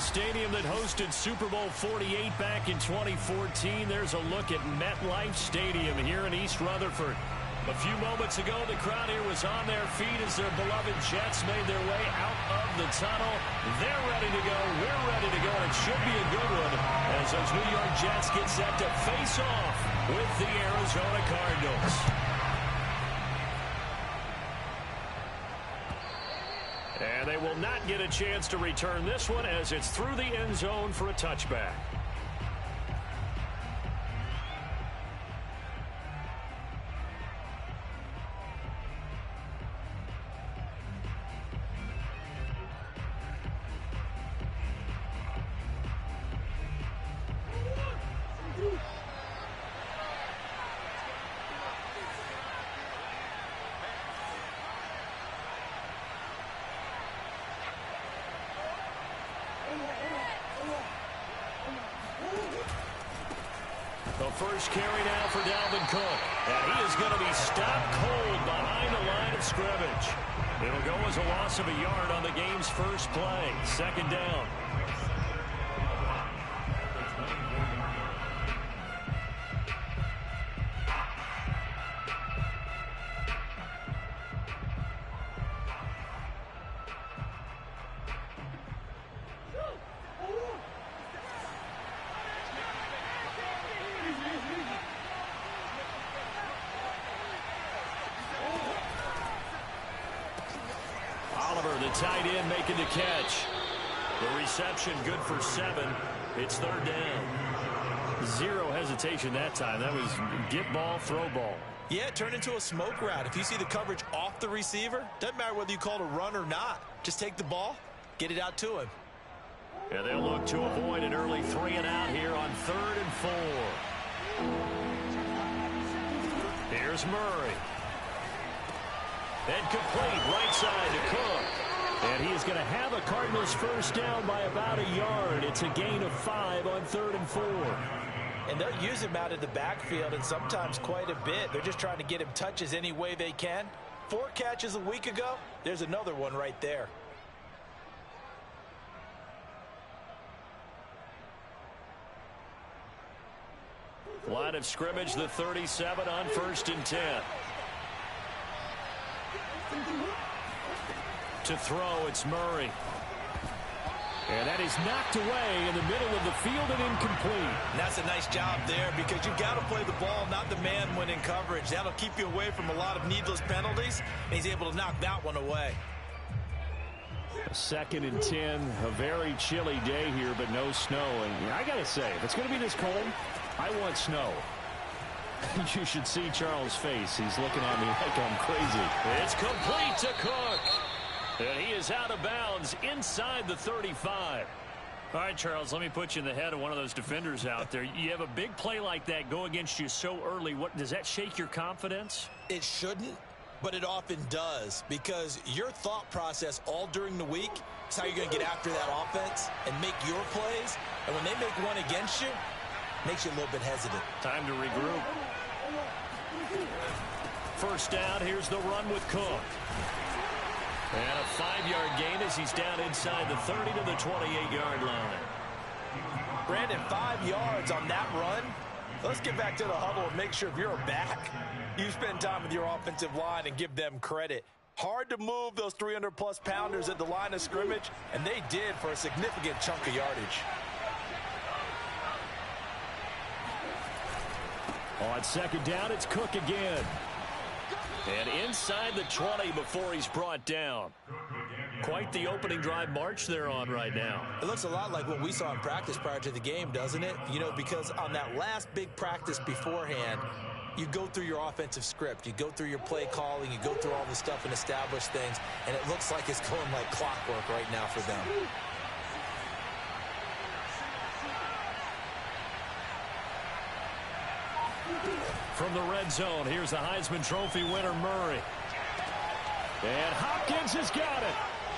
stadium that hosted Super Bowl 48 back in 2014. There's a look at MetLife Stadium here in East Rutherford. A few moments ago, the crowd here was on their feet as their beloved Jets made their way out of the tunnel. They're ready to go. We're ready to go. And it should be a good one as those New York Jets get set to face off with the Arizona Cardinals. And they will not get a chance to return this one as it's through the end zone for a touchback. The first carry now for Dalvin Cook. And he is going to be stopped cold behind the line of scrimmage. It'll go as a loss of a yard on the game's first play. Second down. The tight end making the catch. The reception good for 7. It's third down. Zero hesitation that time. That was get ball, throw ball. Yeah, it turned into a smoke route. If you see the coverage off the receiver, doesn't matter whether you call it a run or not. Just take the ball, get it out to him. And they'll look to avoid an early 3 and out here on 3rd and 4. Here's Murray. And complete right side to Cook. And he is going to have a Cardinals first down by about a yard. It's a gain of 5 on 3rd and 4. And they'll use him out of the backfield and sometimes quite a bit. They're just trying to get him touches any way they can. 4 catches a week ago. There's another one right there. Line of scrimmage, the 37 on 1st and 10. To throw, it's Murray. And that is knocked away in the middle of the field and incomplete. And that's a nice job there because you've got to play the ball, not the man when in coverage. That'll keep you away from a lot of needless penalties. And he's able to knock that one away. 2nd and 10, a very chilly day here, but no snow. And I got to say, if it's going to be this cold, I want snow. You should see Charles' face. He's looking at me like I'm crazy. It's complete to Cook. And he is out of bounds inside the 35. All right, Charles, let me put you in the head of one of those defenders out there. You have a big play like that go against you so early. What does that shake your confidence? It shouldn't, but it often does because your thought process all during the week is how you're going to get after that offense and make your plays. And when they make one against you, it makes you a little bit hesitant. Time to regroup. First down, here's the run with Cook. And a 5-yard gain as he's down inside the 30 to the 28-yard line. Brandon, 5 yards on that run. Let's get back to the huddle and make sure if you're a back, you spend time with your offensive line and give them credit. Hard to move those 300-plus pounders at the line of scrimmage, and they did for a significant chunk of yardage. On second down, it's Cook again. And inside the 20 before he's brought down. Quite the opening drive march they're on right now. It looks a lot like what we saw in practice prior to the game, doesn't it? You know, because on that last big practice beforehand, you go through your offensive script. You go through your play calling. You go through all the stuff and establish things. And it looks like it's going like clockwork right now for them. From the red zone, here's the Heisman Trophy winner, Murray. And Hopkins has got it.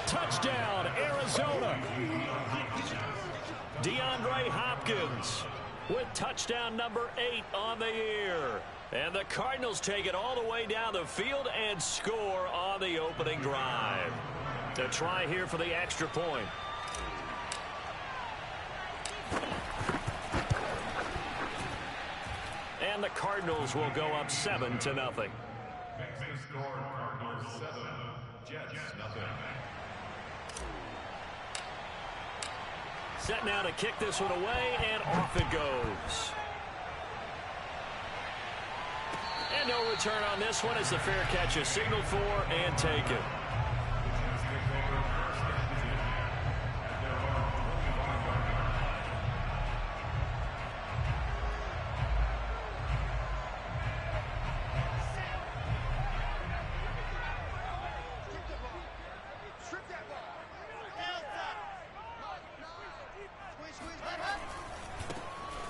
Touchdown, Arizona. DeAndre Hopkins with touchdown number 8 on the year. And the Cardinals take it all the way down the field and score on the opening drive. To try here for the extra point. Cardinals will go up 7-0. Makes the score Cardinals 7, Jets 0. Set now to kick this one away, and off it goes. And no return on this one as the fair catch is signaled for and taken.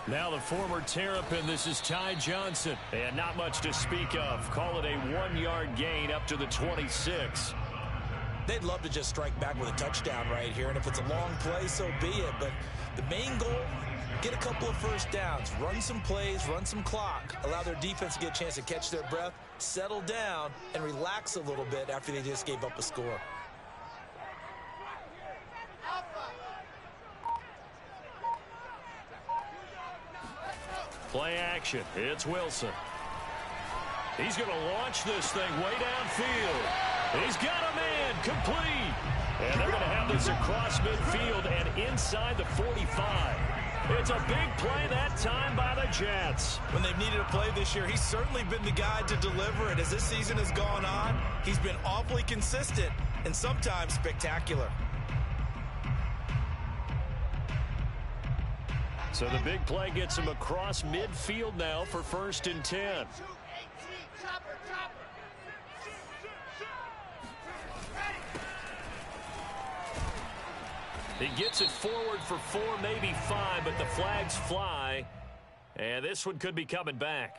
Now the former Terrapin, this is Ty Johnson. And not much to speak of. Call it a 1-yard gain up to the 26. They'd love to just strike back with a touchdown right here, and if it's a long play, so be it. But the main goal, get a couple of first downs, run some plays, run some clock, allow their defense to get a chance to catch their breath, settle down, and relax a little bit after they just gave up a score. Play action. It's Wilson. He's going to launch this thing way downfield. He's got a man complete. And they're going to have this across midfield and inside the 45. It's a big play that time by the Jets. When they've needed a play this year, he's certainly been the guy to deliver it. As this season has gone on, he's been awfully consistent and sometimes spectacular. So the big play gets him across midfield now for 1st and 10. He gets it forward for 4, maybe 5, but the flags fly. And this one could be coming back.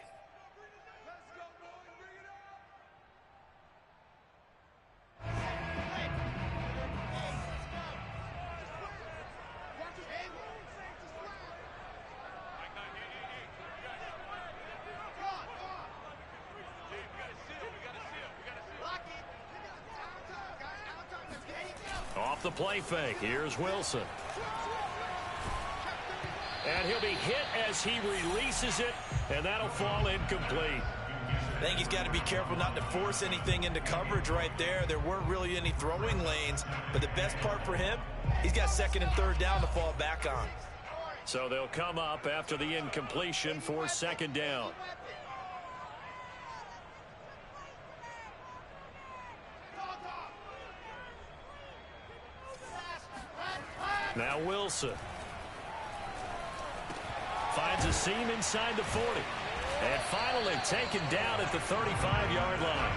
Off the play fake, here's Wilson. And he'll be hit as he releases it, and that'll fall incomplete. I think he's got to be careful not to force anything into coverage right there. There weren't really any throwing lanes, but the best part for him, he's got 2nd and 3rd down to fall back on. So they'll come up after the incompletion for 2nd down. Now Wilson finds a seam inside the 40. And finally taken down at the 35-yard line.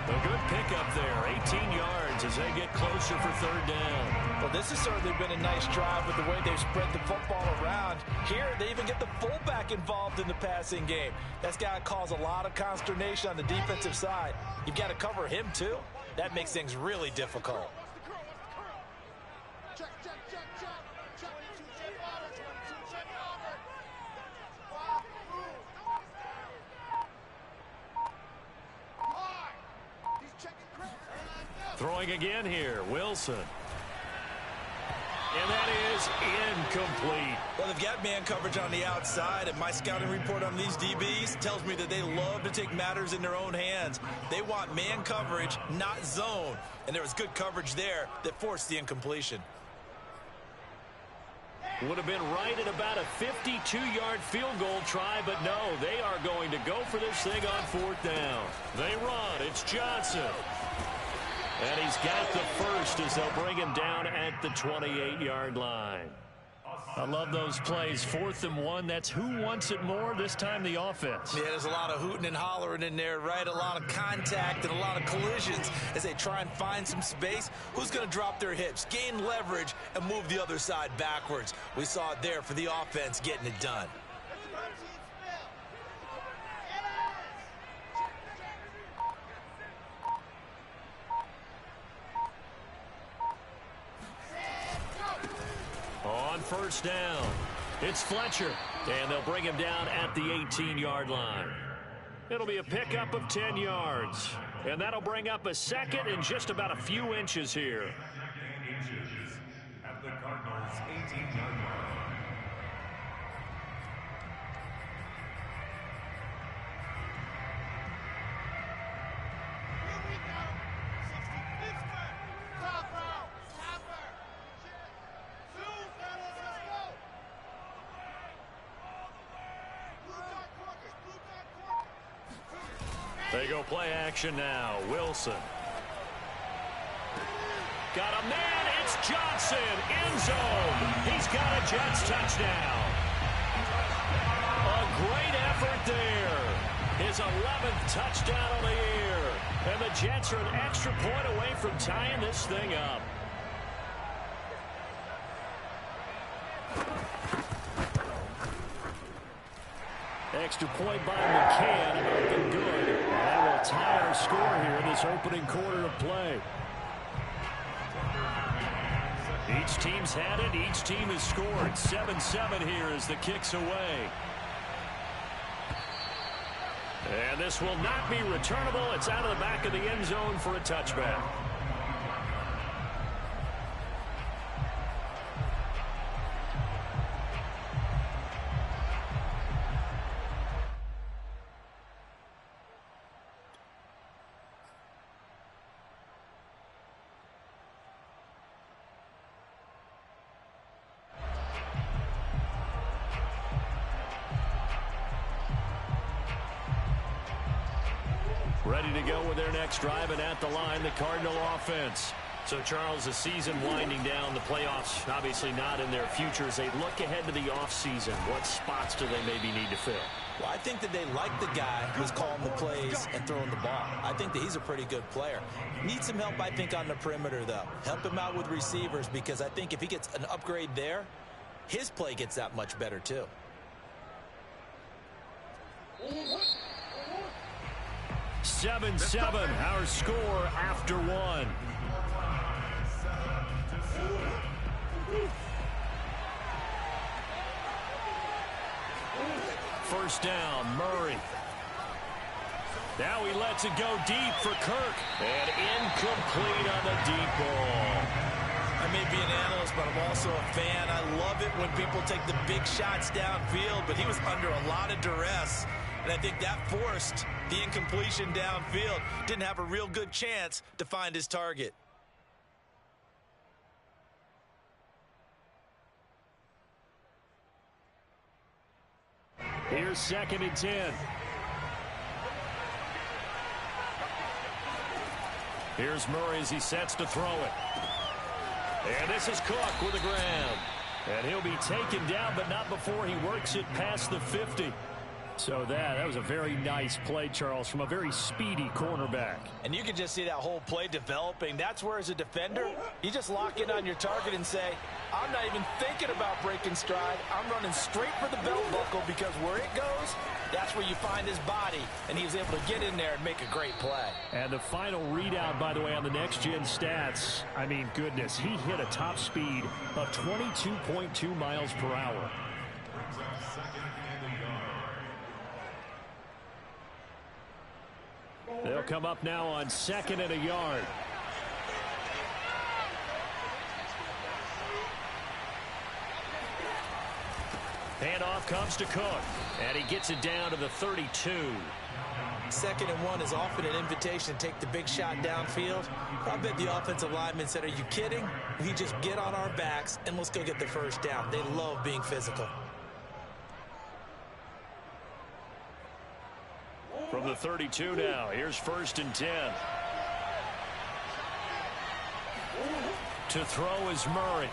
A good pickup there, 18 yards as they get closer for 3rd down. Well, this has certainly been a nice drive with the way they've spread the football around. Here, they even get the fullback involved in the passing game. That's got to cause a lot of consternation on the defensive side. You've got to cover him, too. That makes things really difficult. Throwing again here, Wilson. And that is incomplete. Well, they've got man coverage on the outside, and my scouting report on these DBs tells me that they love to take matters in their own hands. They want man coverage, not zone. And there was good coverage there that forced the incompletion. Would have been right at about a 52-yard field goal try, but no, they are going to go for this thing on 4th down. They run. It's Johnson. And he's got the first as they'll bring him down at the 28-yard line. I love those plays. 4th and 1. That's who wants it more, this time the offense. Yeah, there's a lot of hooting and hollering in there, right? A lot of contact and a lot of collisions as they try and find some space. Who's going to drop their hips, gain leverage, and move the other side backwards? We saw it there for the offense getting it done. On 1st down, it's Fletcher, and they'll bring him down at the 18-yard line. It'll be a pickup of 10 yards, and that'll bring up a 2nd and just about a few inches here. At the Cardinals' 18-yard line. They go play action now. Wilson. Got a man. It's Johnson. End zone. He's got a Jets touchdown. A great effort there. His 11th touchdown of the year. And the Jets are an extra point away from tying this thing up. Extra point by McCann. Nothing good. That will tie our score here in this opening quarter of play. Each team's had it. Each team has scored. 7-7 here as the kick's away. And this will not be returnable. It's out of the back of the end zone for a touchback. Ready to go with their next drive, and at the line, the Cardinal offense. So, Charles, the season winding down, the playoffs obviously not in their future. As they look ahead to the offseason, what spots do they maybe need to fill? Well, I think that they like the guy who's calling the plays and throwing the ball. I think that he's a pretty good player. Needs some help, I think, on the perimeter, though. Help him out with receivers, because I think if he gets an upgrade there, his play gets that much better, too. 7-7, our score after one. First down, Murray. Now he lets it go deep for Kirk. And incomplete on the deep ball. I may be an analyst, but I'm also a fan. I love it when people take the big shots downfield, but he was under a lot of duress. And I think that forced the incompletion downfield. Didn't have a real good chance to find his target. Here's 2nd and 10. Here's Murray as he sets to throw it. And this is Cook with the ground. And he'll be taken down, but not before he works it past the 50. So that was a very nice play, Charles, from a very speedy cornerback. And you can just see that whole play developing. That's where, as a defender, you just lock in on your target and say, I'm not even thinking about breaking stride. I'm running straight for the belt buckle, because where it goes, that's where you find his body. And he was able to get in there and make a great play. And the final readout, by the way, on the next-gen stats, I mean, goodness, he hit a top speed of 22.2 miles per hour. They'll come up now on 2nd and a yard. Handoff comes to Cook, and he gets it down to the 32. 2nd and 1 is often an invitation to take the big shot downfield. I bet the offensive lineman said, are you kidding? We just get on our backs and let's go get the first down. They love being physical. From the 32 now, here's 1st and 10. To throw is Murray.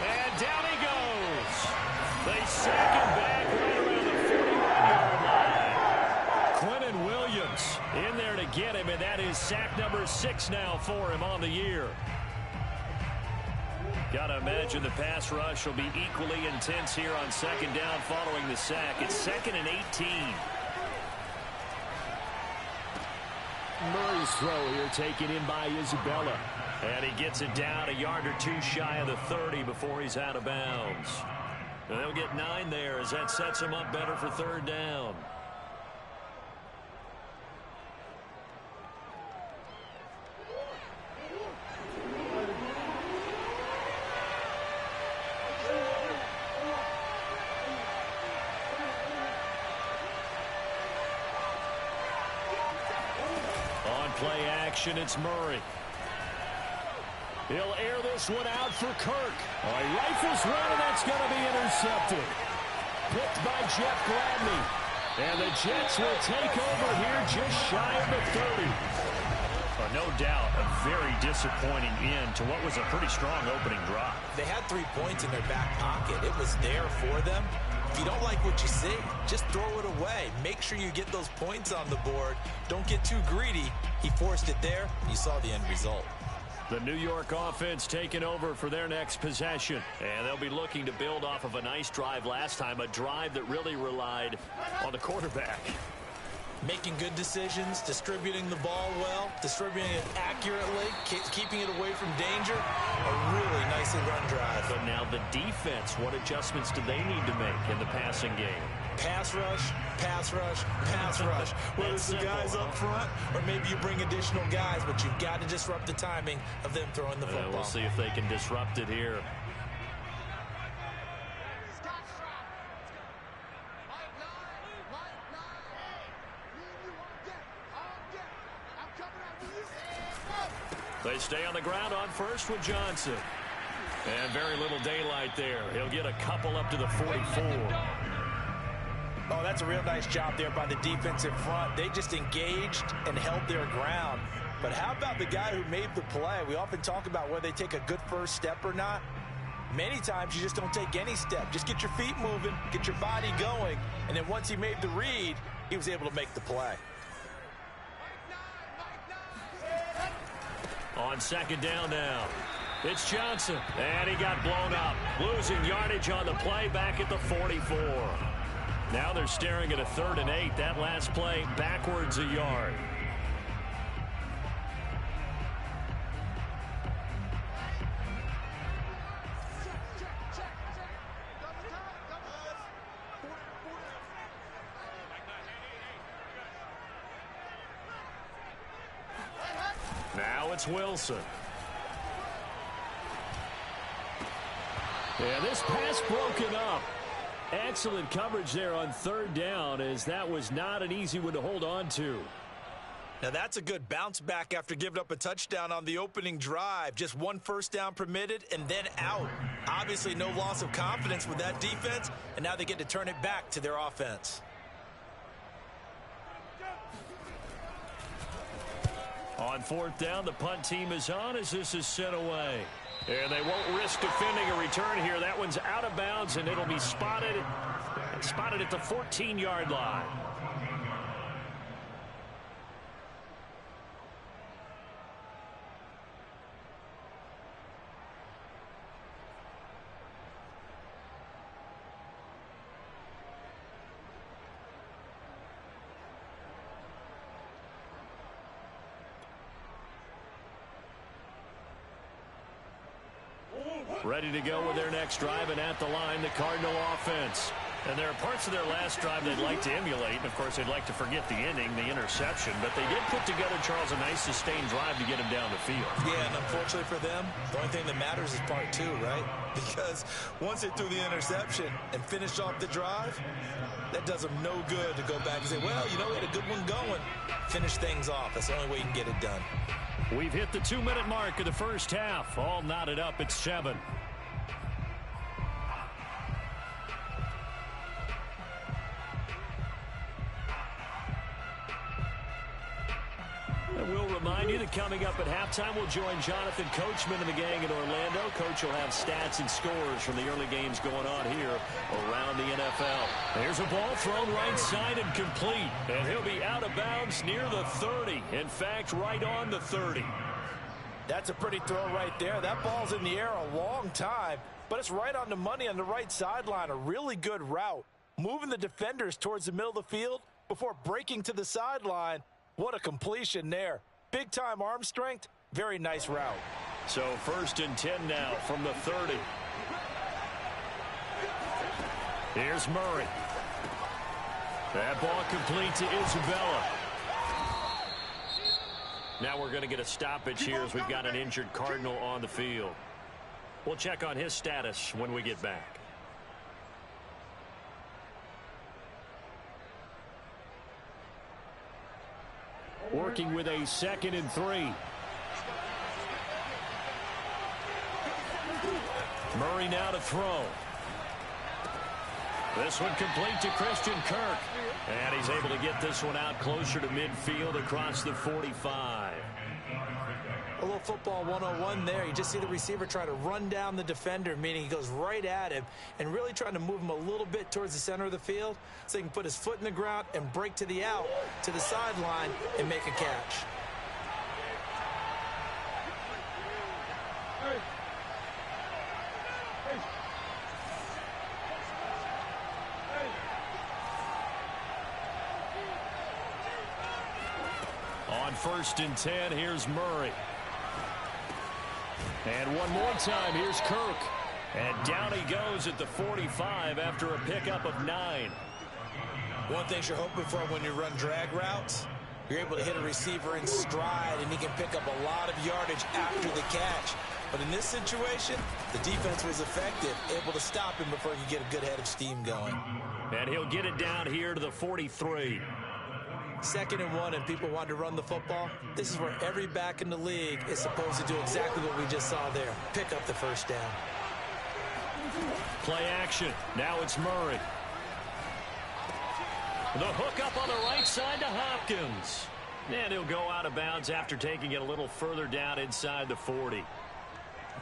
And down he goes. They sack him back right around the 41-yard line. Quentin Williams in there to get him, and that is sack number 6 now for him on the year. Got to imagine the pass rush will be equally intense here on 2nd down following the sack. It's 2nd and 18. Murray's throw here taken in by Isabella. And he gets it down a yard or two shy of the 30 before he's out of bounds. And they'll get 9 there as that sets him up better for 3rd down. Play action, it's Murray. He'll air this one out for Kirk. Oh, he rifles one, and that's going to be intercepted. Picked by Jeff Gladney. And the Jets will take over here just shy of the 30. No doubt a very disappointing end to what was a pretty strong opening drive. They had 3 points in their back pocket. It was there for them. If you don't like what you see, just throw it away. Make sure you get those points on the board. Don't get too greedy. He forced it there. You saw the end result. The New York offense taking over for their next possession. And they'll be looking to build off of a nice drive last time, a drive that really relied on the quarterback. Making good decisions, distributing the ball well, distributing it accurately, keeping it away from danger. A really nicely run drive. But now the defense, what adjustments do they need to make in the passing game? Pass rush, pass rush, pass rush. Whether it's the guys up front or maybe you bring additional guys, but you've got to disrupt the timing of them throwing the football. We'll see if they can disrupt it here. They stay on the ground on first with Johnson. And very little daylight there. He'll get a couple up to the 44. Oh, that's a real nice job there by the defensive front. They just engaged and held their ground. But how about the guy who made the play? We often talk about whether they take a good first step or not. Many times you just don't take any step. Just get your feet moving, get your body going, and then once he made the read, he was able to make the play. On second down now, it's Johnson, and he got blown up, losing yardage on the play back at the 44. Now they're staring at a 3rd and 8. That last play backwards a yard. Now it's Wilson. Yeah, this pass broken up. Excellent coverage there on 3rd down, as that was not an easy one to hold on to. Now that's a good bounce back after giving up a touchdown on the opening drive. Just 1 first down permitted and then out. Obviously no loss of confidence with that defense, and now they get to turn it back to their offense. On 4th down, the punt team is on as this is sent away. And they won't risk defending a return here. That one's out of bounds, and it'll be spotted at the 14-yard line. Ready to go with their next drive, and at the line, the Cardinal offense. And there are parts of their last drive they'd like to emulate. And, of course, they'd like to forget the ending, the interception. But they did put together, Charles, a nice sustained drive to get him down the field. Yeah, and unfortunately for them, the only thing that matters is part 2, right? Because once they threw the interception and finished off the drive, that does them no good to go back and say, well, you know, we had a good one going. Finish things off. That's the only way you can get it done. We've hit the 2-minute mark of the first half. All knotted up at 7. And we'll remind you that coming up at halftime, we'll join Jonathan Coachman and the gang in Orlando. Coach will have stats and scores from the early games going on here around the NFL. There's a ball thrown right side and complete. And he'll be out of bounds near the 30. In fact, right on the 30. That's a pretty throw right there. That ball's in the air a long time, but it's right on the money on the right sideline. A really good route. Moving the defenders towards the middle of the field before breaking to the sideline. What a completion there. Big-time arm strength. Very nice route. So 1st and 10 now from the 30. Here's Murray. That ball complete to Isabella. Now we're going to get a stoppage here as we've got an injured Cardinal on the field. We'll check on his status when we get back. Working with a 2nd and 3. Murray now to throw. This one complete to Christian Kirk. And he's able to get this one out closer to midfield across the 45. A little football 101 there. You just see the receiver try to run down the defender, meaning he goes right at him and really trying to move him a little bit towards the center of the field so he can put his foot in the ground and break to the out, to the sideline, and make a catch. On 1st and 10, here's Murray. And one more time, here's Kirk. And down he goes at the 45 after a pickup of 9. One thing you're hoping for when you run drag routes, you're able to hit a receiver in stride, and he can pick up a lot of yardage after the catch. But in this situation, the defense was effective, able to stop him before he could get a good head of steam going. And he'll get it down here to the 43. 2nd and 1, and people want to run the football. This is where every back in the league is supposed to do exactly what we just saw there. Pick up the first down. Play action. Now it's Murray. The hook up on the right side to Hopkins. And he'll go out of bounds after taking it a little further down inside the 40.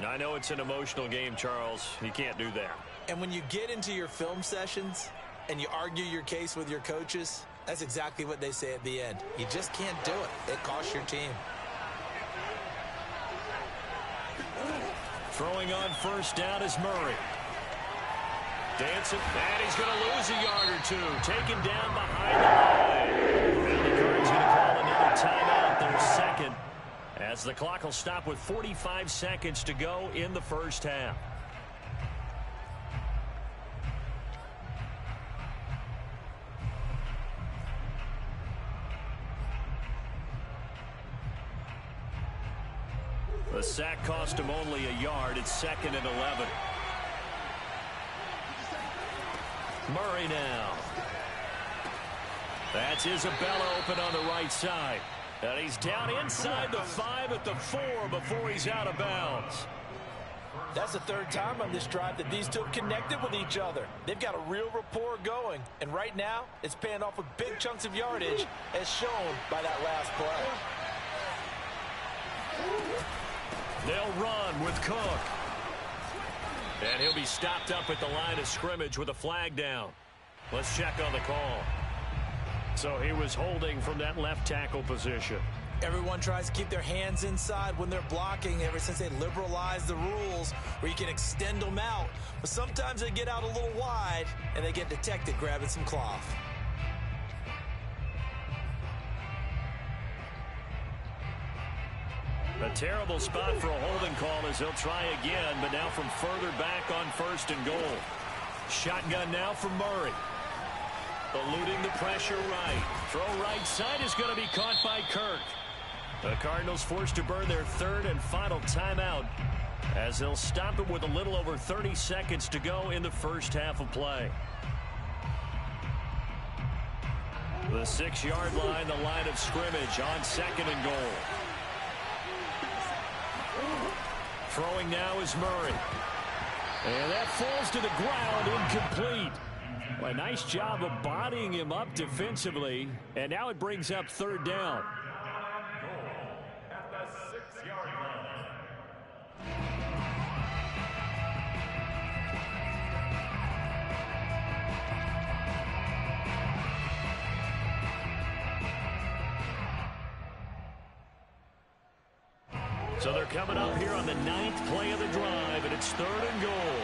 Now, I know it's an emotional game, Charles. You can't do that. And when you get into your film sessions and you argue your case with your coaches, that's exactly what they say at the end. You just can't do it. It costs your team. Throwing on 1st down is Murray. Dancing, and he's going to lose a yard or two. Taken down behind the line. And the Cards going to call another timeout, their 2nd, as the clock will stop with 45 seconds to go in the 1st half. The sack cost him only a yard. It's 2nd and 11. Murray now. That's Isabella open on the right side. And he's down inside the 5 at the 4 before he's out of bounds. That's the 3rd time on this drive that these two have connected with each other. They've got a real rapport going. And right now, it's paying off with big chunks of yardage, as shown by that last play. They'll run with Cook. And he'll be stopped up at the line of scrimmage with a flag down. Let's check on the call. So he was holding from that left tackle position. Everyone tries to keep their hands inside when they're blocking ever since they liberalized the rules where you can extend them out. But sometimes they get out a little wide and they get detected grabbing some cloth. A terrible spot for a holding call as he'll try again, but now from further back on 1st and goal. Shotgun now from Murray. Eluding the pressure right. Throw right side is going to be caught by Kirk. The Cardinals forced to burn their 3rd and final timeout as they'll stop it with a little over 30 seconds to go in the 1st half of play. The 6-yard line, the line of scrimmage on 2nd and goal. Throwing now is Murray. And that falls to the ground, incomplete. A nice job of bodying him up defensively. And now it brings up 3rd down. At the 6-yard line. So they're coming up here on the 9th play of the drive, and it's 3rd and goal.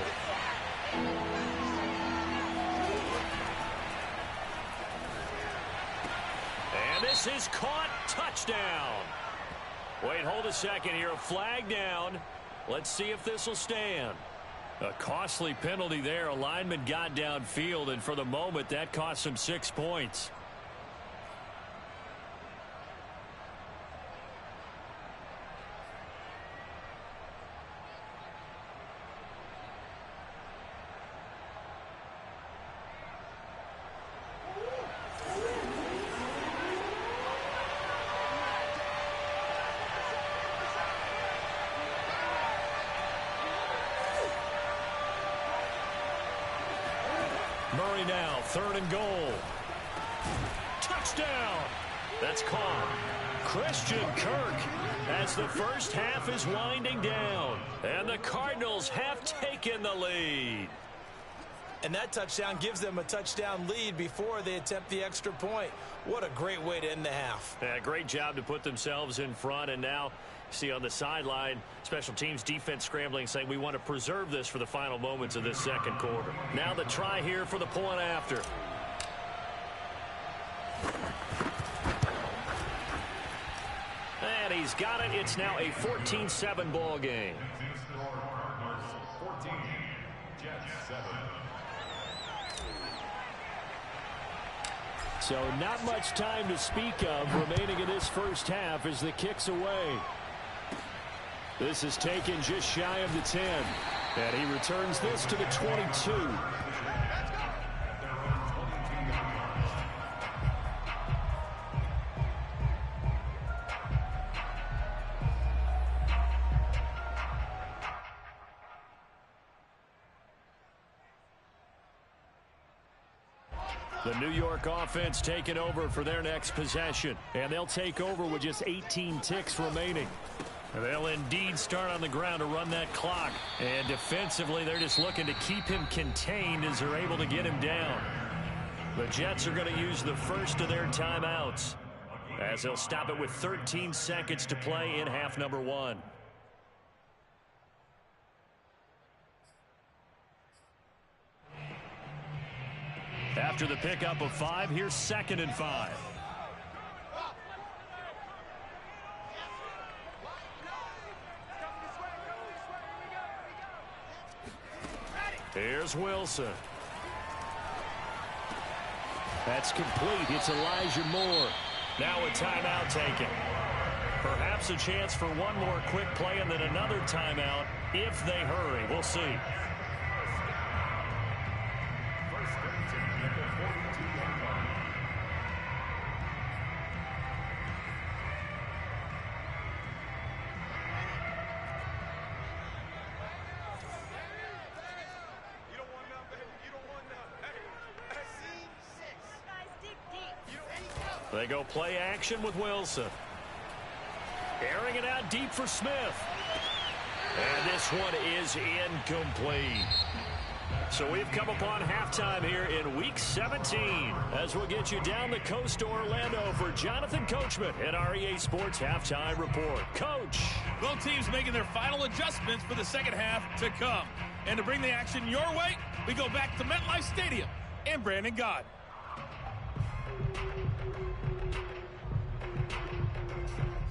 And this is caught. Touchdown. Wait, hold a second here. A flag down. Let's see if this will stand. A costly penalty there. A lineman got downfield, and for the moment, that cost him 6 points. Murray now, 3rd and goal. Touchdown! That's caught. Christian Kirk as the first half is winding down. And the Cardinals have taken the lead. And that touchdown gives them a touchdown lead before they attempt the extra point. What a great way to end the half. Yeah, great job to put themselves in front. And now, see on the sideline, special teams defense scrambling, saying we want to preserve this for the final moments of this second quarter. Now the try here for the point after. And he's got it. It's now a 14-7 ball game. 14, Jets 7. So not much time to speak of remaining in this first half as the kick's away. This is taken just shy of the 10. And he returns this to the 22. The New York offense taking over for their next possession. And they'll take over with just 18 ticks remaining. They'll indeed start on the ground to run that clock. And defensively, they're just looking to keep him contained as they're able to get him down. The Jets are going to use the first of their timeouts as they'll stop it with 13 seconds to play in half number 1. After the pickup of 5, here's 2nd and 5. Here's Wilson. That's complete. It's Elijah Moore. Now a timeout taken. Perhaps a chance for one more quick play and then another timeout if they hurry. We'll see. They go play action with Wilson. Airing it out deep for Smith. And this one is incomplete. So we've come upon halftime here in Week 17 as we'll get you down the coast to Orlando for Jonathan Coachman at our EA Sports Halftime Report. Coach. Both teams making their final adjustments for the second half to come. And to bring the action your way, we go back to MetLife Stadium and Brandon Gaudin.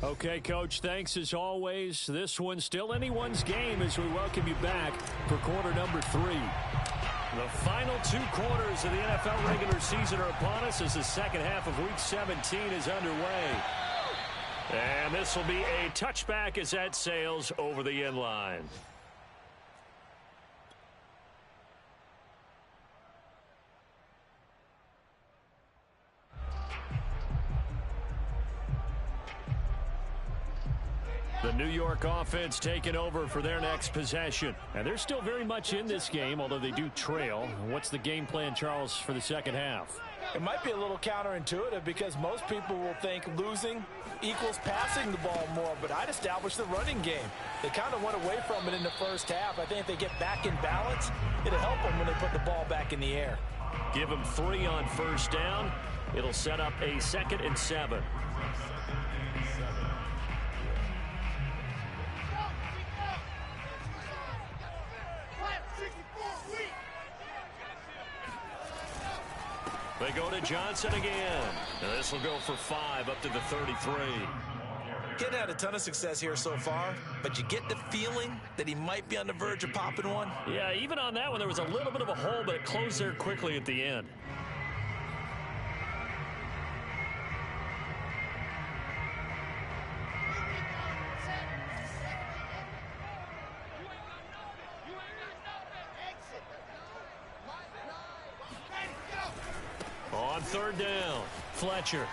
Okay, Coach, thanks as always. This one's still anyone's game as we welcome you back for quarter number 3. The final 2 quarters of the NFL regular season are upon us as the second half of Week 17 is underway. And this will be a touchback as that sails over the end line. The New York offense taking over for their next possession. And they're still very much in this game, although they do trail. What's the game plan, Charles, for the second half? It might be a little counterintuitive because most people will think losing equals passing the ball more, but I'd establish the running game. They kind of went away from it in the first half. I think if they get back in balance, it'll help them when they put the ball back in the air. Give them 3 on first down. It'll set up a 2nd and 7. They go to Johnson again. Now this will go for 5 up to the 33. Getting had a ton of success here so far, but you get the feeling that he might be on the verge of popping one. Yeah, even on that one, there was a little bit of a hole, but it closed there quickly at the end. On 3rd down, Fletcher.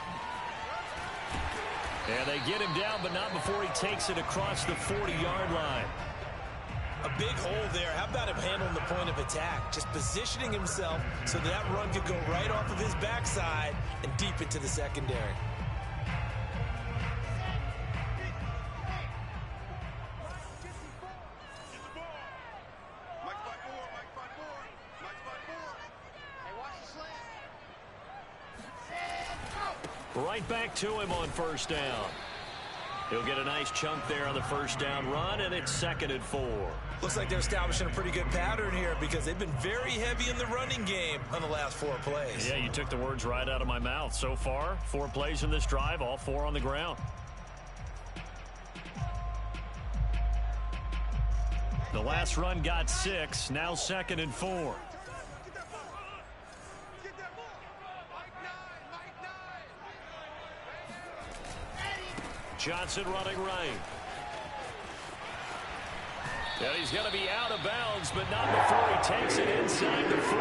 And they get him down, but not before he takes it across the 40-yard line. A big hole there. How about him handling the point of attack? Just positioning himself so that run could go right off of his backside and deep into the secondary. Right back to him on first down. He'll get a nice chunk there on the first down run, and it's 2nd and 4. Looks like they're establishing a pretty good pattern here because they've been very heavy in the running game on the last 4 plays. Yeah, you took the words right out of my mouth. So far, 4 plays in this drive, all 4 on the ground. The last run got 6, now 2nd and 4. Johnson running right. And he's going to be out of bounds, but not before he takes it inside the 40.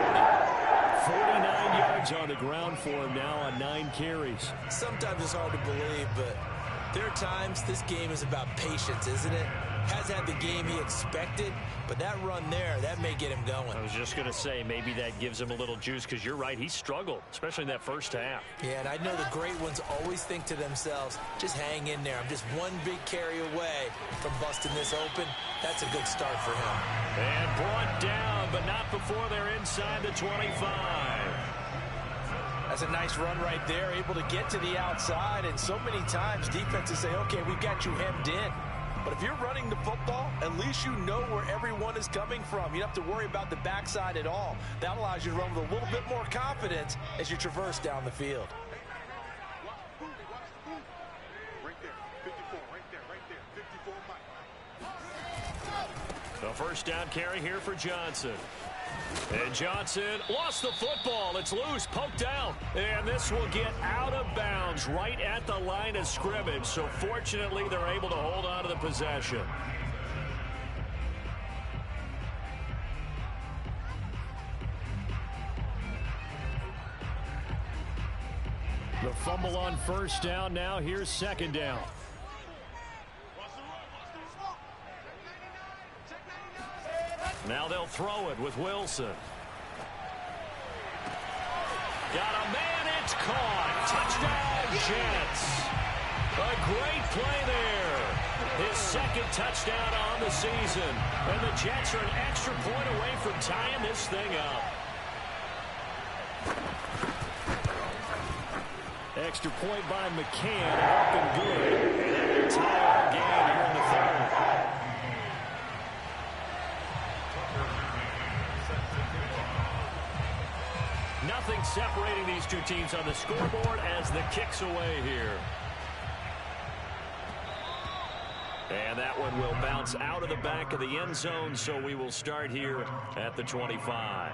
49 yards on the ground for him now on 9 carries. Sometimes it's hard to believe, but there are times this game is about patience, isn't it? Has had the game he expected, but that run there, that may get him going. I was just going to say, maybe that gives him a little juice, because you're right, he struggled, especially in that first half. Yeah, and I know the great ones always think to themselves, just hang in there. I'm just one big carry away from busting this open. That's a good start for him. And brought down, but not before they're inside the 25. That's a nice run right there, able to get to the outside, and so many times defenses say, okay, we've got you hemmed in. But if you're running the football, at least you know where everyone is coming from. You don't have to worry about the backside at all. That allows you to run with a little bit more confidence as you traverse down the field. Right there, 54, right there, 54, Mike. The first down carry here for Johnson. And Johnson lost the football. It's loose, poked out. And this will get out of bounds right at the line of scrimmage. So fortunately, they're able to hold on to the possession. The fumble on first down. Now here's 2nd down. Now they'll throw it with Wilson. Got a man, it's caught. Touchdown, Jets. A great play there. His 2nd touchdown on the season. And the Jets are an extra point away from tying this thing up. Extra point by McCann, up and good. And that will tie our game here in the 3rd. Nothing separating these two teams on the scoreboard as the kick's away here. And that one will bounce out of the back of the end zone, so we will start here at the 25.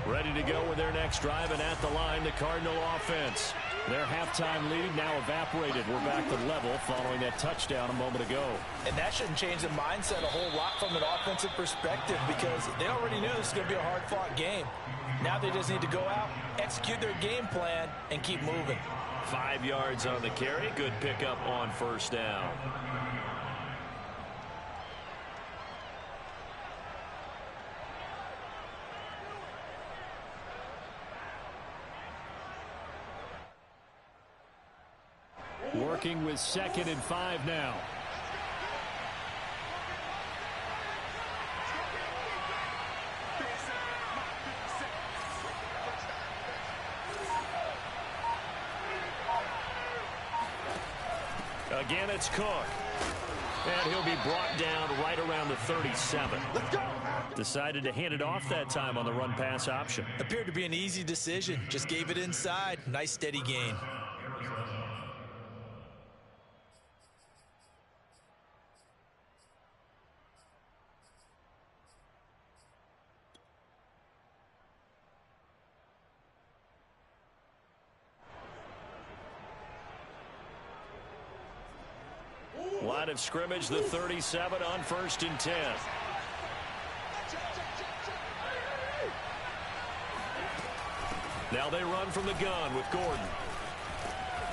Ready to go with their next drive, and at the line, the Cardinal offense. Their halftime lead now evaporated. We're back to level following that touchdown a moment ago. And that shouldn't change the mindset a whole lot from an offensive perspective because they already knew this was going to be a hard-fought game. Now they just need to go out, execute their game plan, and keep moving. 5 yards on the carry. Good pickup on first down. Working with 2nd and 5 now. Again, it's Cook. And he'll be brought down right around the 37. Let's go. Decided to hand it off that time on the run-pass option. Appeared to be an easy decision. Just gave it inside. Nice steady gain. Line of scrimmage, the 37 on 1st and 10. Now they run from the gun with Gordon.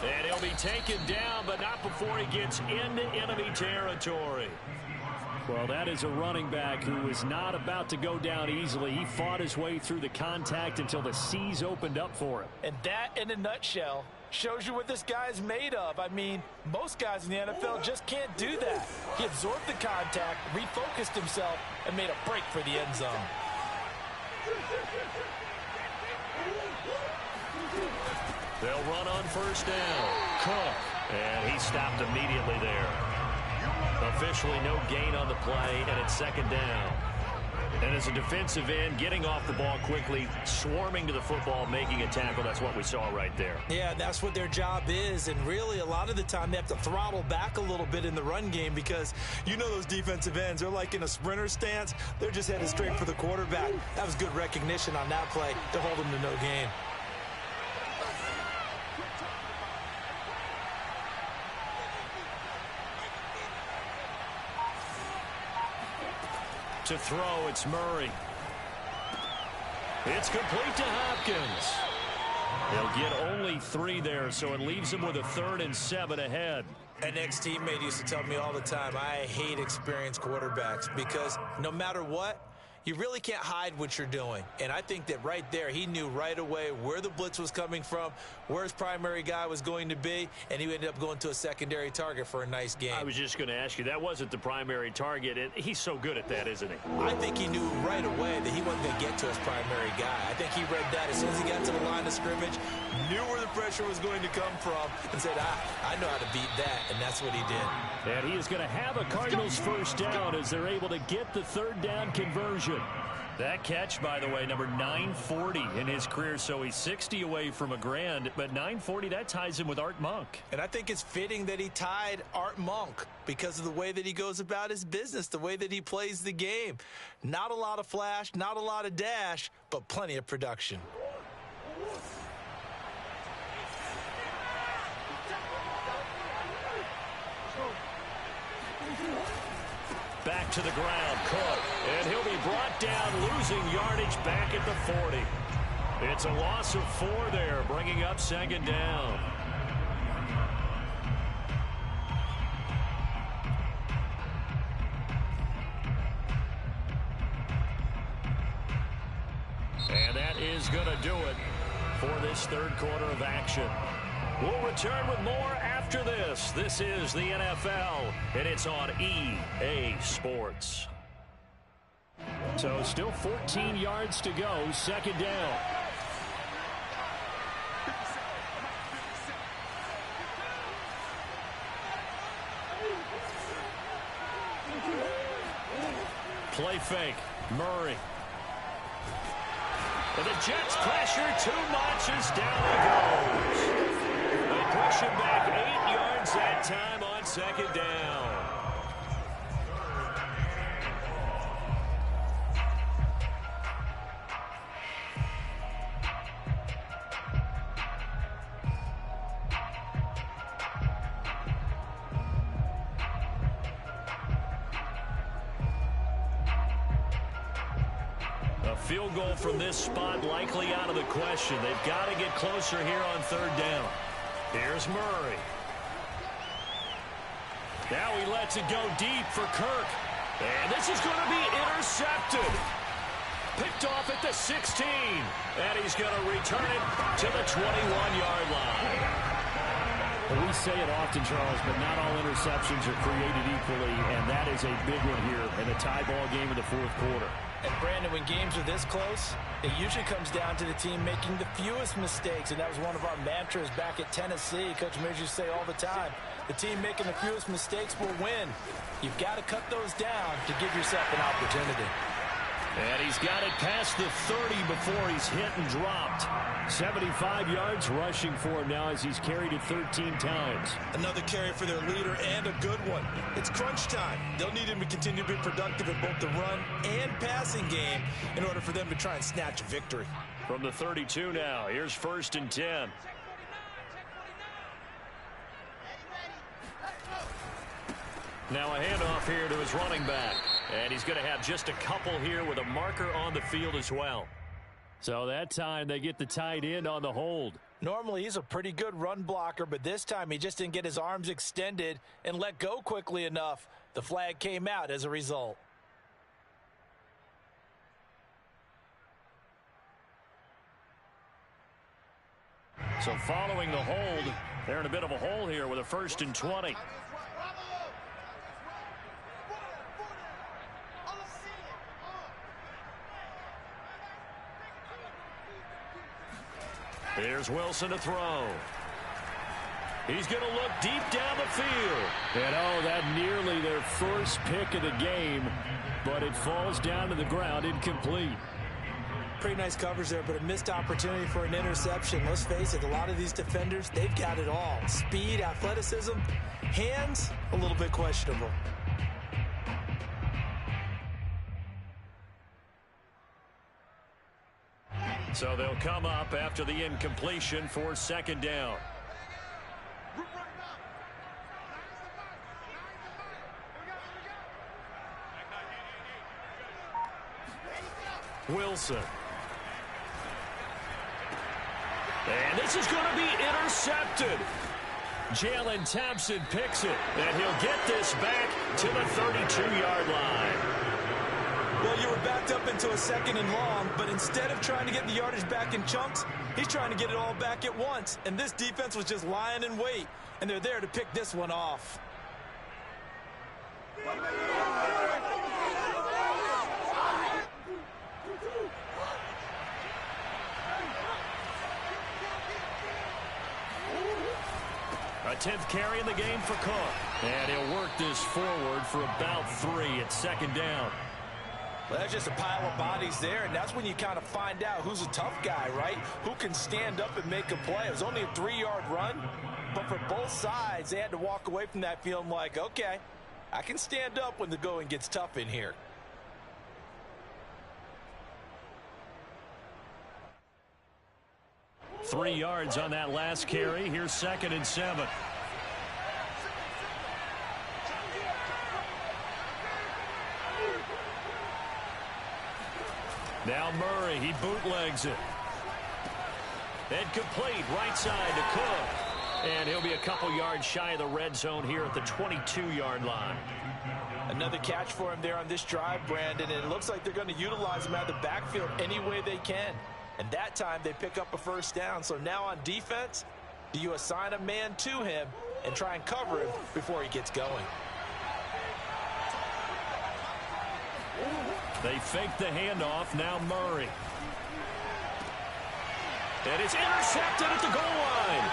And he'll be taken down, but not before he gets into enemy territory. Well, that is a running back who is not about to go down easily. He fought his way through the contact until the seas opened up for him. And that, in a nutshell, shows you what this guy is made of. I mean, most guys in the NFL just can't do that. He absorbed the contact, refocused himself, and made a break for the end zone. They'll run on first down. Cook. And he stopped immediately there. Officially no gain on the play, and it's second down. And as a defensive end, getting off the ball quickly, swarming to the football, making a tackle, that's what we saw right there. Yeah, that's what their job is, and really a lot of the time they have to throttle back a little bit in the run game because you know those defensive ends, they're like in a sprinter stance. They're just headed straight for the quarterback. That was good recognition on that play to hold them to no gain. To throw, it's Murray. It's complete to Hopkins. They'll get only 3 there, so it leaves them with a 3rd and 7 ahead. An ex-teammate used to tell me all the time, I hate experienced quarterbacks because no matter what, you really can't hide what you're doing. And I think that right there, he knew right away where the blitz was coming from, where his primary guy was going to be, and he ended up going to a secondary target for a nice game. I was just going to ask you, that wasn't the primary target. He's so good at that, isn't he? I think he knew right away that he wasn't going to get to his primary guy. I think he read that as soon as he got to the line of scrimmage, knew where the pressure was going to come from, and said, I know how to beat that, and that's what he did. And he is going to have a Cardinals first down as they're able to get the 3rd down conversion. That catch, by the way, number 940 in his career, so he's 60 away from a grand, but 940, that ties him with Art Monk. And I think it's fitting that he tied Art Monk because of the way that he goes about his business, the way that he plays the game. Not a lot of flash, not a lot of dash, but plenty of production. Back to the ground, Cook. And he'll be brought down, losing yardage back at the 40. It's a loss of 4 there, bringing up 2nd down. And that is going to do it for this 3rd quarter of action. We'll return with more after this. This is the NFL, and it's on EA Sports. So still 14 yards to go, 2nd down. Play fake, Murray. And the Jets pressure too much as down he goes. They push him back 8 yards that time on 2nd down. A field goal from this spot likely out of the question. They've got to get closer here on 3rd down. Here's Murray. Now he lets it go deep for Kirk. And this is going to be intercepted. Picked off at the 16. And he's going to return it to the 21-yard line. Well, we say it often, Charles, but not all interceptions are created equally, and that is a big one here in a tie ball game in the 4th quarter. And Brandon, when games are this close, it usually comes down to the team making the fewest mistakes, and that was one of our mantras back at Tennessee. Coach Mears used to say all the time, the team making the fewest mistakes will win. You've got to cut those down to give yourself an opportunity. And he's got it past the 30 before he's hit and dropped. 75 yards rushing for him now as he's carried it 13 times. Another carry for their leader and a good one. It's crunch time. They'll need him to continue to be productive in both the run and passing game in order for them to try and snatch a victory. From the 32 now, here's 1st and 10. Now a handoff here to his running back. And he's going to have just a couple here with a marker on the field as well. So that time they get the tight end on the hold. Normally he's a pretty good run blocker, but this time he just didn't get his arms extended and let go quickly enough. The flag came out as a result. So following the hold, they're in a bit of a hole here with a 1st and 20. Here's Wilson to throw. He's going to look deep down the field. And oh, that nearly their first pick of the game, but it falls down to the ground incomplete. Pretty nice coverage there, but a missed opportunity for an interception. Let's face it, a lot of these defenders, they've got it all. Speed, athleticism, hands, a little bit questionable. So they'll come up after the incompletion for 2nd down. Wilson. And this is going to be intercepted. Jalen Thompson picks it, and he'll get this back to the 32-yard line. Well, you were backed up into a 2nd and long, but instead of trying to get the yardage back in chunks, he's trying to get it all back at once. And this defense was just lying in wait, and they're there to pick this one off. A 10th carry in the game for Cook. And he'll work this forward for about 3 at 2nd down. Well, that's just a pile of bodies there, and that's when you kind of find out who's a tough guy, right? Who can stand up and make a play. It was only a 3-yard run, but for both sides, they had to walk away from that feeling like, okay, I can stand up when the going gets tough in here. Three yards on that last carry. Here's 2nd and 7. Now Murray, he bootlegs it. And complete, right side to Cook. And he'll be a couple yards shy of the red zone here at the 22-yard line. Another catch for him there on this drive, Brandon, and it looks like they're going to utilize him out of the backfield any way they can. And that time they pick up a 1st down. So now on defense, do you assign a man to him and try and cover him before he gets going? They fake the handoff. Now Murray. And it's intercepted at the goal line.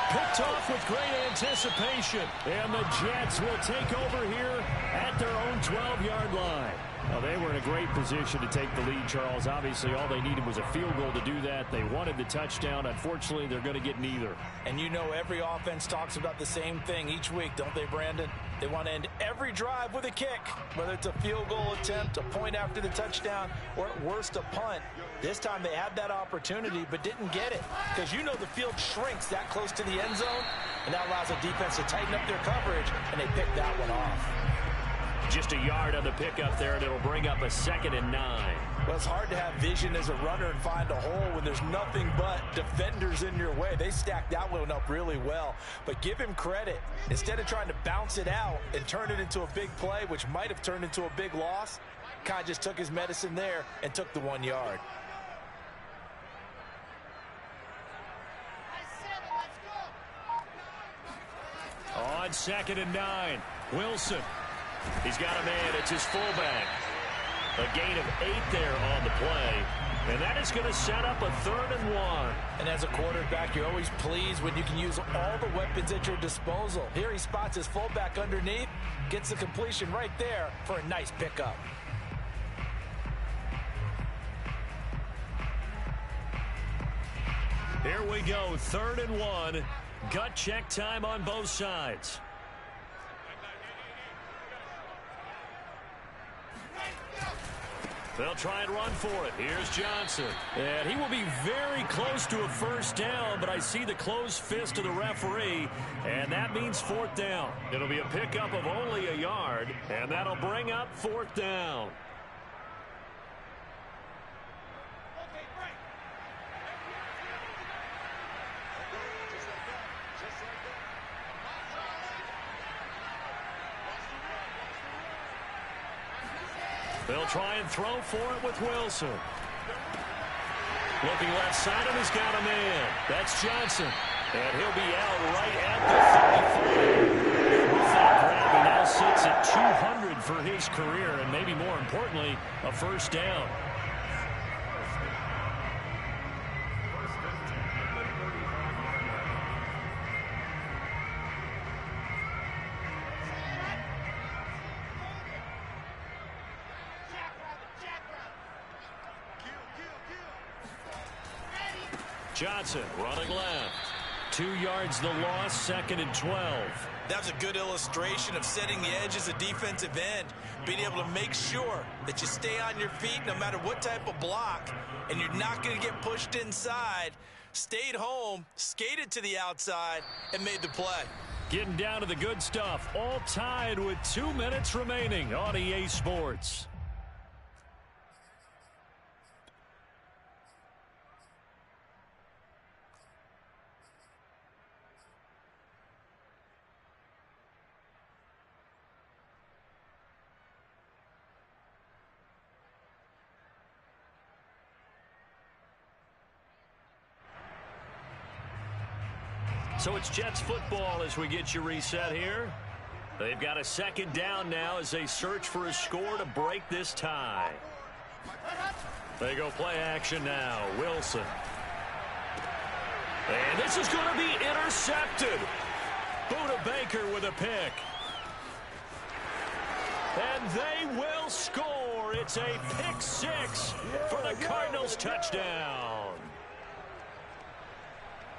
Picked off with great anticipation. And the Jets will take over here at their own 12-yard line. Well, they were in a great position to take the lead, Charles. Obviously, all they needed was a field goal to do that. They wanted the touchdown. Unfortunately, they're going to get neither. And you know every offense talks about the same thing each week, don't they, Brandon? They want to end every drive with a kick, whether it's a field goal attempt, a point after the touchdown, or at worst, a punt. This time they had that opportunity but didn't get it because you know the field shrinks that close to the end zone, and that allows the defense to tighten up their coverage, and they picked that one off. Just a yard on the pickup there, and it'll bring up a 2nd and 9. Well, it's hard to have vision as a runner and find a hole when there's nothing but defenders in your way. They stacked that one up really well. But give him credit. Instead of trying to bounce it out and turn it into a big play, which might have turned into a big loss, Kai just took his medicine there and took the 1 yard. On 2nd and 9, Wilson. He's got a man. It's his fullback. A gain of 8 there on the play. And that is going to set up a 3rd and 1. And as a quarterback, you're always pleased when you can use all the weapons at your disposal. Here he spots his fullback underneath, gets the completion right there for a nice pickup. Here we go, 3rd and 1. Gut check time on both sides. They'll try and run for it. Here's Johnson. And he will be very close to a 1st down, but I see the closed fist of the referee, and that means 4th down. It'll be a pickup of only a yard, and that'll bring up 4th down. They'll try and throw for it with Wilson. Looking left side, and he's got a man. That's Johnson. And he'll be out right at the 35. With that grab, he now sits at 200 for his career, and maybe more importantly, a first down. Johnson running left. 2 yards the loss, 2nd and 12. That's a good illustration of setting the edge as a defensive end. Being able to make sure that you stay on your feet no matter what type of block, and you're not going to get pushed inside. Stayed home, skated to the outside, and made the play. Getting down to the good stuff. All tied with 2 minutes remaining on EA Sports. So it's Jets football as we get you reset here. They've got a 2nd down now as they search for a score to break this tie. They go play action now. Wilson. And this is going to be intercepted. Budda Baker with a pick. And they will score. It's a pick 6 for the Cardinals touchdown.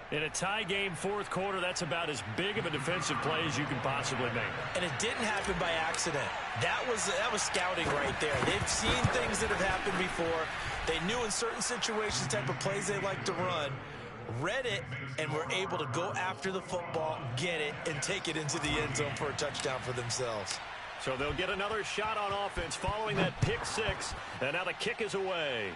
In a tie game, 4th quarter, that's about as big of a defensive play as you can possibly make. And it didn't happen by accident. That was scouting right there. They've seen things that have happened before. They knew in certain situations the type of plays they like to run, read it, and were able to go after the football, get it, and take it into the end zone for a touchdown for themselves. So they'll get another shot on offense following that pick 6, and now the kick is away.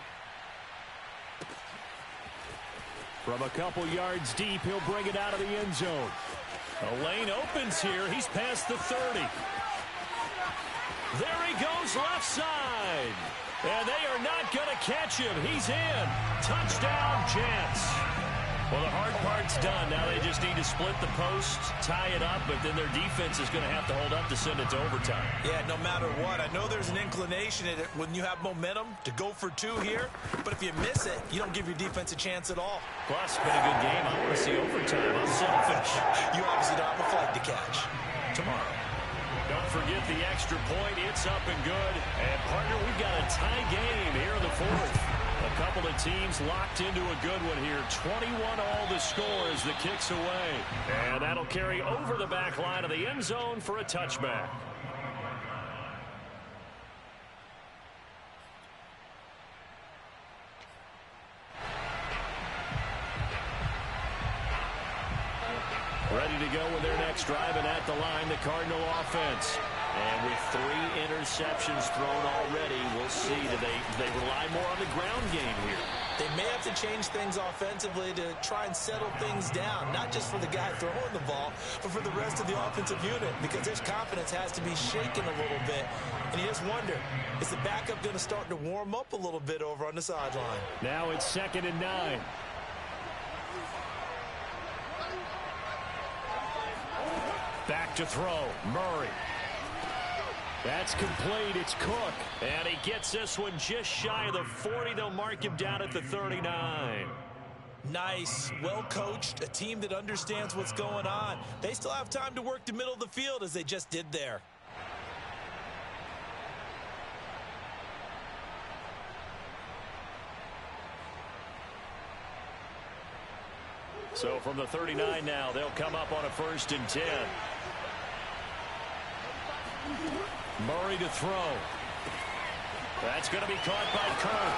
From a couple yards deep, he'll bring it out of the end zone. The lane opens here. He's past the 30. There he goes left side. And they are not going to catch him. He's in. Touchdown, Jets. Well, the hard part's done. Now they just need to split the post, tie it up, but then their defense is going to have to hold up to send it to overtime. Yeah, no matter what. I know there's an inclination in it when you have momentum to go for 2 here, but if you miss it, you don't give your defense a chance at all. Plus, been a good game. I want to see overtime. I'm selfish. You obviously don't have a flag to catch tomorrow. Don't forget the extra point. It's up and good. And, partner, we've got a tie game here in the 4th. A couple of teams locked into a good one here. 21-all the score as the kick's away. And that'll carry over the back line of the end zone for a touchback. Ready to go with their next drive, and at the line, the Cardinal offense. And with 3 interceptions thrown already, we'll see. Do they rely more on the ground game here? They may have to change things offensively to try and settle things down, not just for the guy throwing the ball, but for the rest of the offensive unit, because their confidence has to be shaken a little bit. And you just wonder, is the backup going to start to warm up a little bit over on the sideline? Now it's 2nd and 9. Back to throw. Murray. That's complete. It's Cook. And he gets this one just shy of the 40. They'll mark him down at the 39. Nice. Well coached. A team that understands what's going on. They still have time to work the middle of the field as they just did there. So from the 39 now, they'll come up on a 1st and 10. Murray to throw. That's going to be caught by Kirk.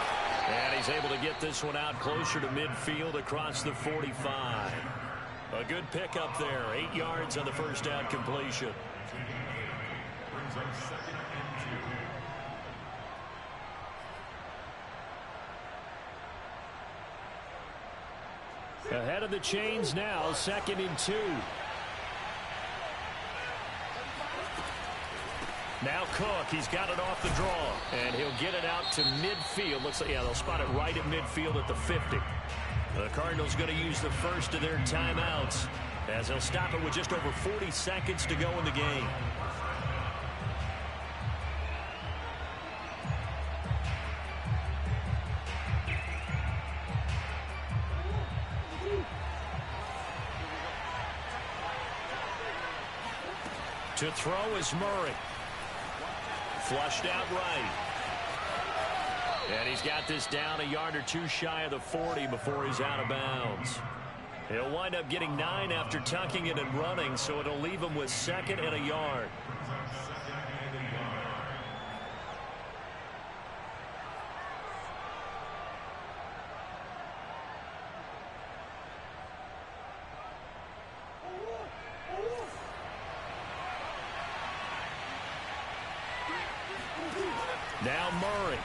And he's able to get this one out closer to midfield across the 45. A good pickup there. 8 yards on the first down completion. Brings up 2nd and 2. Ahead of the chains now, 2nd and 2. Now Cook, he's got it off the draw, and he'll get it out to midfield. Looks like, yeah, they'll spot it right at midfield at the 50. The Cardinals going to use the first of their timeouts as they'll stop it with just over 40 seconds to go in the game. To throw is Murray. Flushed out right. And he's got this down a yard or two shy of the 40 before he's out of bounds. He'll wind up getting 9 after tucking it and running, so it'll leave him with 2nd and a yard. Now Murray.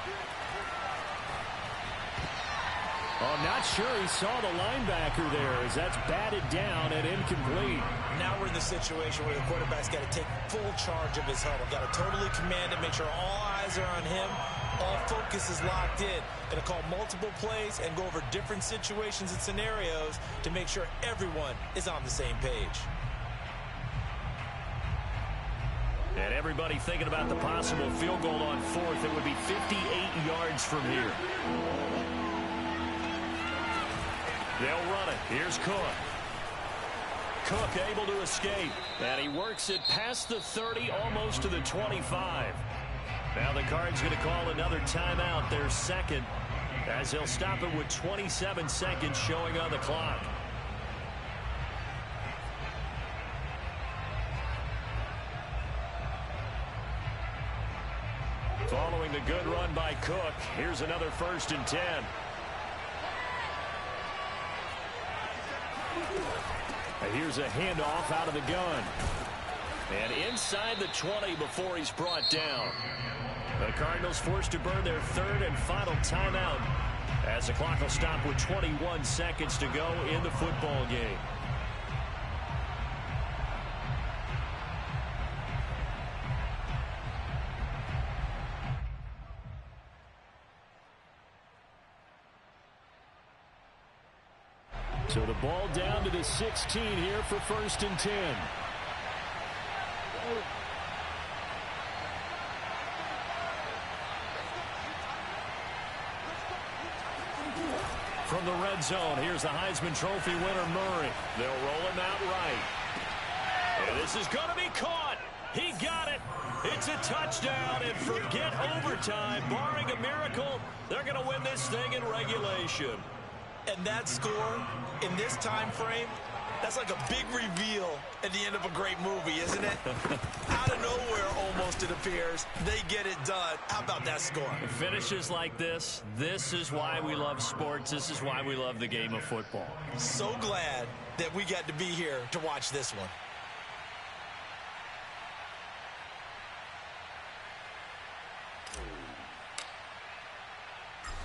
Oh, not sure he saw the linebacker there as that's batted down and incomplete. Now we're in the situation where the quarterback's got to take full charge of his huddle. Got to totally command it, make sure all eyes are on him. All focus is locked in. Going to call multiple plays and go over different situations and scenarios to make sure everyone is on the same page. And everybody thinking about the possible field goal on 4th. It would be 58 yards from here. They'll run it. Here's Cook. Cook able to escape. And he works it past the 30, almost to the 25. Now the Cards going to call another timeout, their 2nd, as they'll stop it with 27 seconds showing on the clock. Following the good run by Cook, here's another 1st and 10. And here's a handoff out of the gun. And inside the 20 before he's brought down. The Cardinals forced to burn their 3rd and final timeout as the clock will stop with 21 seconds to go in the football game. So the ball down to the 16 here for 1st and 10. From the red zone, here's the Heisman Trophy winner, Murray. They'll roll him out right. And this is going to be caught. He got it. It's a touchdown, and forget overtime. Barring a miracle, they're going to win this thing in regulation. And that score in this time frame, that's like a big reveal at the end of a great movie, isn't it? Out of nowhere, almost, it appears, they get it done. How about that score? Finishes like this is why we love sports. This is why we love the game of football. So glad that we got to be here to watch this one.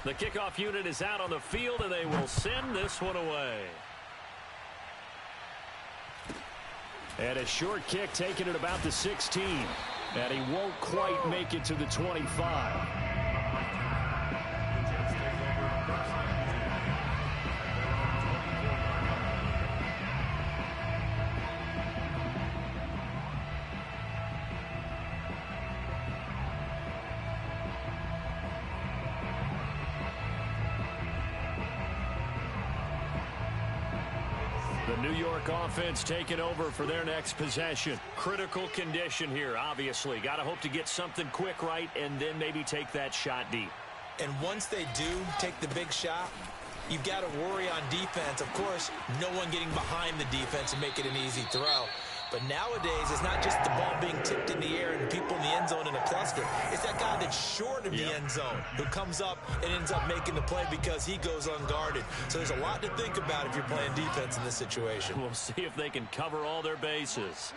The kickoff unit is out on the field, and they will send this one away. And a short kick taken at about the 16. And he won't quite make it to the 25. The New York offense taking over for their next possession. Critical condition here, obviously. Got to hope to get something quick right and then maybe take that shot deep. And once they do take the big shot, you've got to worry on defense. Of course, no one getting behind the defense and make it an easy throw. But nowadays, it's not just the ball being tipped in the air and people in the end zone in a cluster. It's that guy that's short of the end zone who comes up and ends up making the play because he goes unguarded. So there's a lot to think about if you're playing defense in this situation. We'll see if they can cover all their bases.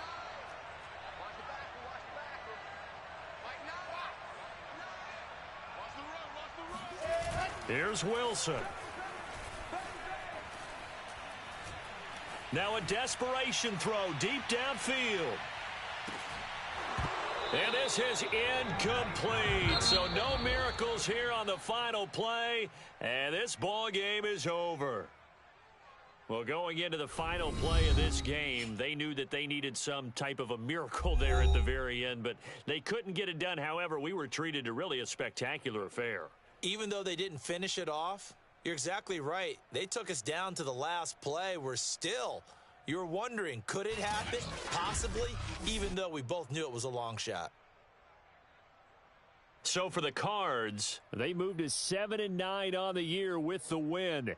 Here's Wilson. Now a desperation throw deep downfield. And this is incomplete. So no miracles here on the final play. And this ball game is over. Well, going into the final play of this game, they knew that they needed some type of a miracle there at the very end, but they couldn't get it done. However, we were treated to really a spectacular affair. Even though they didn't finish it off, you're exactly right. They took us down to the last play. We're still, you're wondering, could it happen? Possibly, even though we both knew it was a long shot. So for the Cards, they moved to 7-9 on the year with the win.